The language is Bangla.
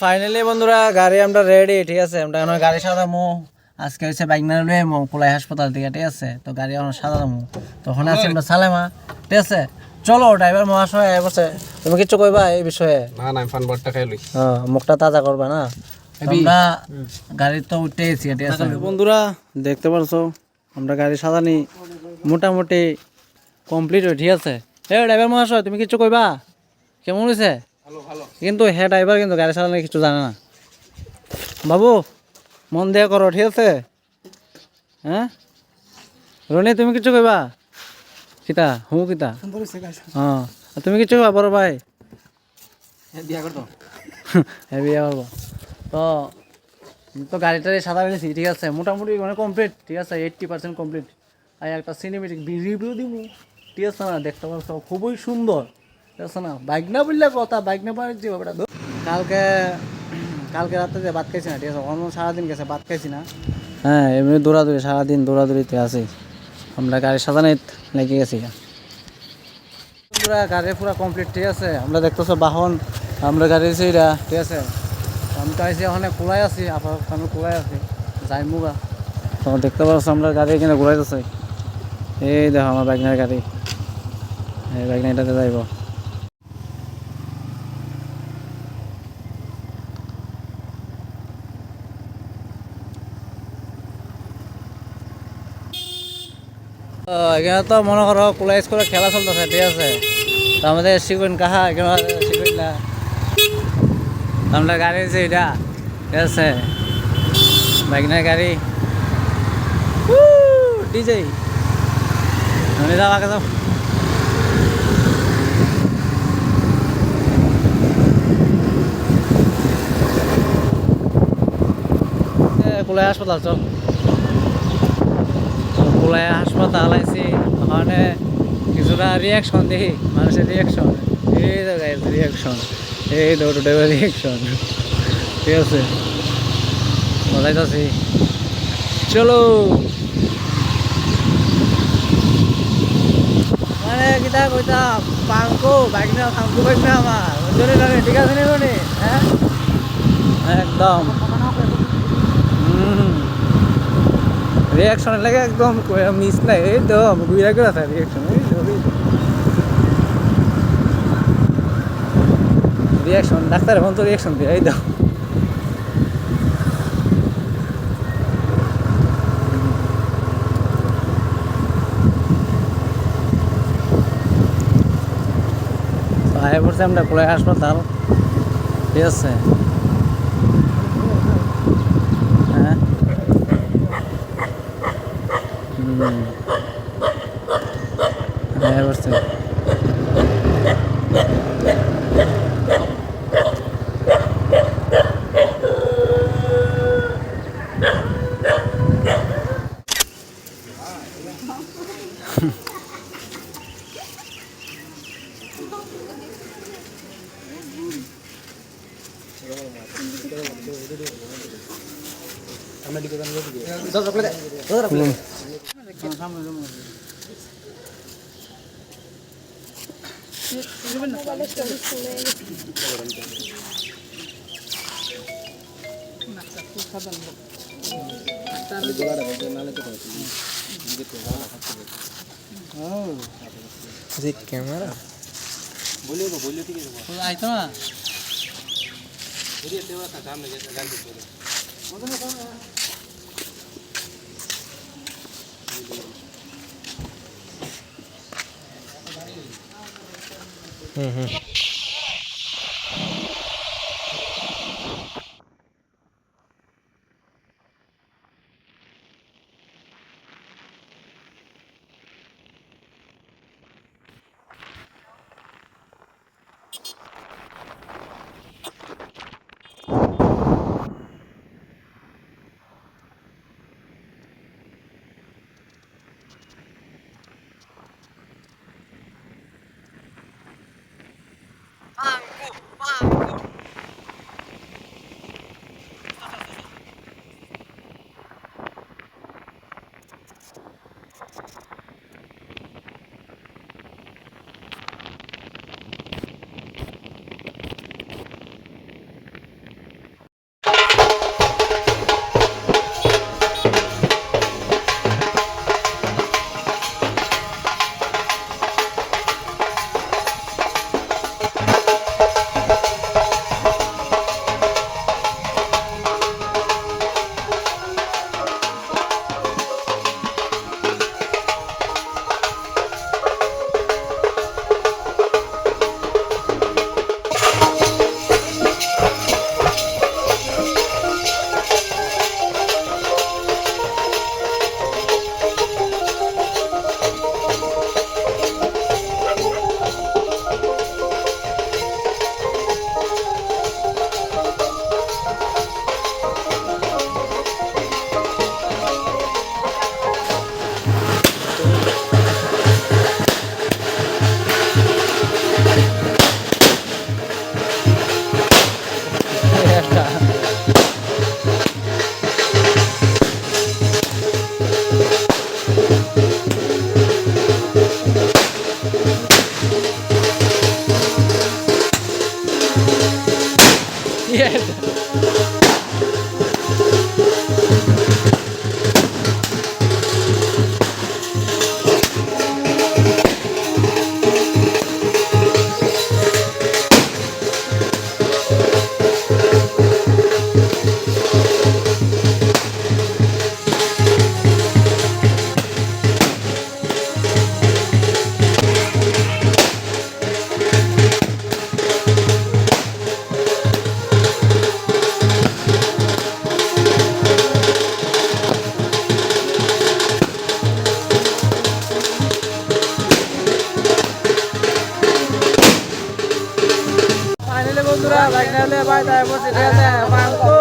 ফাইনালি বন্ধুরা গাড়ি আমরা রেডি, ঠিক আছে। আমরা এখন গাড়ি সাজামো। আজকে হচ্ছে বাইক না লয়ে কোলাই হাসপাতাল থেকে, ঠিক আছে। তো গাড়ি এখন সাজামো, তখন আছে আমরা সালেমা, ঠিক আছে। চলো ড্রাইভার মহাশয় বসে, তুমি কিছু কইবা এই বিষয়ে? না না, আমি ফানবারটা খাই লই। মুখটা তাজা করবা না। আমরা গাড়ি তো উঠেছি, ঠিক আছে বন্ধুরা। দেখতে পারছো আমরা গাড়ি সাজানি মোটামুটি কমপ্লিট হয়ে, ঠিক আছে। ড্রাইভার মহাশয় তুমি কিছু কইবা? কেমন হয়েছে? কিন্তু হ্যাঁ ড্রাইভার কিন্তু গাড়ি চালানো কিছু জানে না। বাবু মন দেয়া করো, ঠিক আছে। হ্যাঁ রনি তুমি কিছু কইবা? কিতা কিতা? হ্যাঁ তুমি কিছু কইবা বড় ভাই? বিয়া করতো। হ্যাঁ বিয়া করবো। তো তো গাড়িটা সাদা ফেলেছি, ঠিক আছে। মোটামুটি মানে কমপ্লিট, ঠিক আছে। 80% কমপ্লিট। আর একটা সিনেমেটিক রিভিউ দিব, ঠিক আছে না। দেখতে পাচ্ছ খুবই সুন্দর, ঠিক আছে না। বাইক না বললে কথা, বাইক না পারে যে ব্যাপারটা। কালকে রাতে যে ভাত খাইছি না, ঠিক আছে। অন্য সারাদিন গেছে ভাত খাইছি না। হ্যাঁ এমনি দৌড়াদৌড়ি, সারাদিন দৌড়াদৌড়িতে আছি। আমরা গাড়ি সাজানো লেগে গেছি। পুরা গাড়ি পুরা কমপ্লিট, ঠিক আছে। আমরা দেখতেছো বাহন, আমরা গাড়ি সেইটা, ঠিক আছে। আমি তো আইসি ওখানে কুলাই আছি, আপাতত আমি কুলাই আছি যাই মুগা। তখন দেখতে পাচ্ছ আমরা গাড়ি এখানে ঘুরাইতেছে। এই দেখো আমার বাইকনার গাড়ি, এই বাইকনারটাতে যাইব। এখানে তো মনে করো কুলাই স্কুলে খেলা চলতেছে, ঠিক আছে। তো আমাদের শিখবেন কাহা এখানে শিখবেন না। আমরা গাড়ি আছে এটা, ঠিক আছে। বাইকনার গাড়ি ডিজে ধরে যাও আগে যাও। কুলাই হাসপাতাল চল, কুলাই হাসপাতাল আইছি। ওখানে কিছুটা রিয়াকশন দেখি, মানুষের রিয়াকশন, এই রিয়াকশন, এই দৌড় রিয়াকশন, ঠিক আছে। বজাইতেছি চলো। মানে কিতা কইতা পাঙ্কো বাইক না পাঙ্কো বাইক না আমার জনে জানে, ঠিক আছে নি রনি? হ্যাঁ একদম রিয়াকশনের লাগে একদম মিস নাই। এই তো ঘুরে করে আছে রিয়াকশন, রিয়াকশন ডাক্তার এখন তো রিয়াকশন দিয়ে এই দাও। আয় পড়ছে আমরা কুলাই হাসপাতাল, ঠিক আছে। হ্যাঁ আয় পড়ছে। ক্যামেরা বলিও ঠিক আছে আইতো না। ফাইনালি বন্ধুরা বাইক নিয়ে ভাই তাই বসে ঠিক আছে